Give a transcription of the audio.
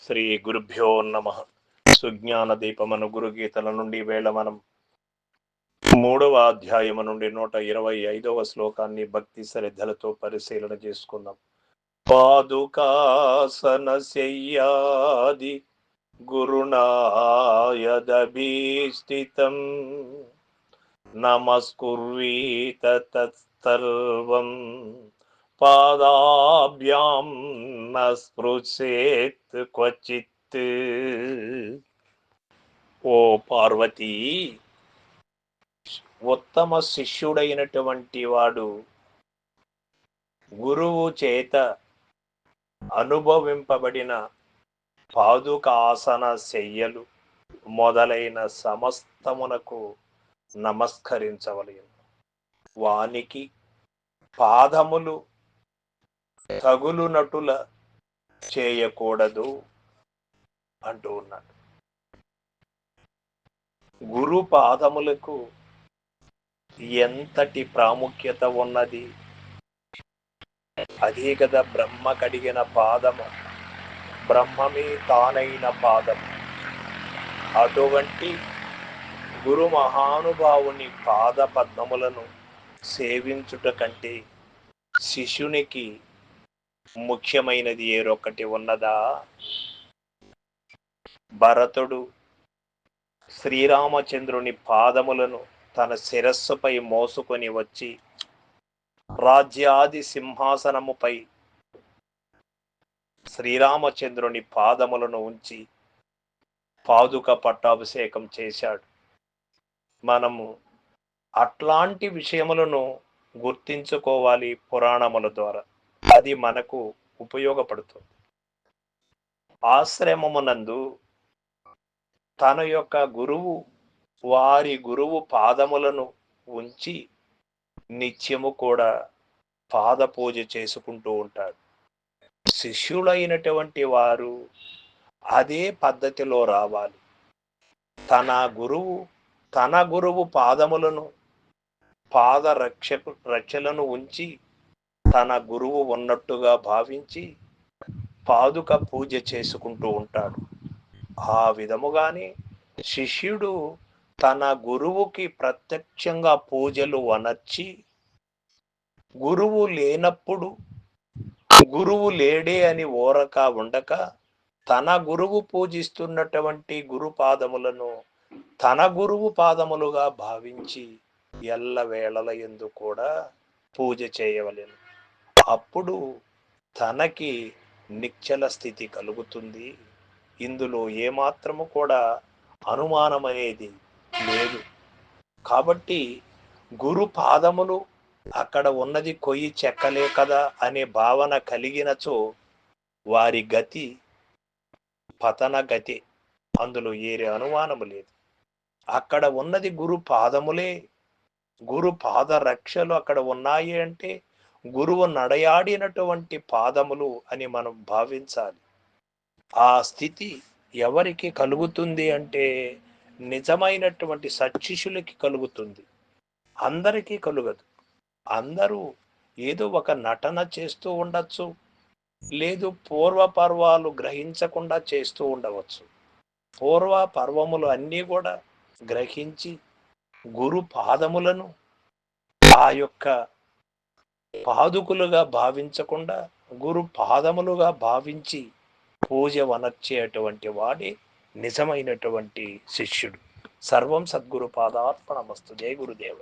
శ్రీ గురుభ్యో నమ. సుజ్ఞాన దీపమను గురుగీతల నుండి వేళ మనం 3వ అధ్యాయము నుండి 125వ శ్లోకాన్ని భక్తి శ్రద్ధలతో పరిశీలన చేసుకుందాం. పాదుకాసన శయ్యాది గురునాయదభీష్టితం నమస్కుర్వీత తత్సర్వం పాదాభ్యాం న స్పృశేత్ క్వచిత్. ఓ పార్వతీ, ఉత్తమ శిష్యుడైనటువంటి వాడు గురువు చేత అనుభవింపబడిన పాదుకాసన శయ్యలు మొదలైన సమస్తమునకు నమస్కరించవలెను. వానికి పాదములు తగులునటుల చేయకూడదు అంటూ ఉన్నాడు. గురు పాదములకు ఎంతటి ప్రాముఖ్యత ఉన్నది! అదే కదా బ్రహ్మ కడిగిన పాదము, బ్రహ్మమే తానైన పాదము. అటువంటి గురు మహానుభావుని పాద పద్మములను సేవించుట కంటే శిష్యునికి ముఖ్యమైనది ఏరొకటి ఉన్నదా? భరతుడు శ్రీరామచంద్రుని పాదములను తన శిరస్సుపై మోసుకొని వచ్చి రాజ్యాది సింహాసనముపై శ్రీరామచంద్రుని పాదములను ఉంచి పాదుక పట్టాభిషేకం చేశాడు. మనము అట్లాంటి విషయములను గుర్తించుకోవాలి పురాణముల ద్వారా. అది మనకు ఉపయోగపడుతుంది. ఆశ్రమమునందు తన యొక్క గురువు వారి గురువు పాదములను ఉంచి నిత్యము కూడా పాద పూజ చేసుకుంటూ ఉంటాడు. శిష్యులైనటువంటి వారు అదే పద్ధతిలో రావాలి. తన గురువు పాదములను పాద రక్షలను ఉంచి తన గురువు ఉన్నట్టుగా భావించి పాదుక పూజ చేసుకుంటూ ఉంటాడు. ఆ విధముగానే శిష్యుడు తన గురువుకి ప్రత్యక్షంగా పూజలు వనర్చి, గురువు లేనప్పుడు గురువు లేడే అని ఓరక ఉండక తన గురువు పూజిస్తున్నటువంటి గురు పాదములను తన గురువు పాదములుగా భావించి ఎల్లవేళల యందు కూడా పూజ చేయవలెను. అప్పుడు తనకి నిశ్చల స్థితి కలుగుతుంది. ఇందులో ఏమాత్రము కూడా అనుమానం అనేది లేదు. కాబట్టి గురు పాదములు అక్కడ ఉన్నది కొయ్యి చెక్కలే కదా అనే భావన కలిగినచో వారి గతి పతన గతి, అందులో ఏరే అనుమానము లేదు. అక్కడ ఉన్నది గురు పాదములే, గురు పాద రక్షలు అక్కడ ఉన్నాయి అంటే గురువు నడయాడినటువంటి పాదములు అని మనం భావించాలి. ఆ స్థితి ఎవరికి కలుగుతుంది అంటే నిజమైనటువంటి సత్శిష్యులకి కలుగుతుంది. అందరికీ కలుగదు. అందరూ ఏదో ఒక నటన చేస్తూ ఉండొచ్చు, లేదు పూర్వ పర్వాలు గ్రహించకుండా చేస్తూ ఉండవచ్చు. పూర్వ పర్వములు అన్నీ కూడా గ్రహించి గురు పాదములను ఆ యొక్క పాదుకులుగా భావించకుండా గురు పాదములుగా భావించి పూజ వనర్చేటువంటి వాడే నిజమైనటువంటి శిష్యుడు. సర్వం సద్గురు పాదార్పణమస్తు. జయ గురుదేవ.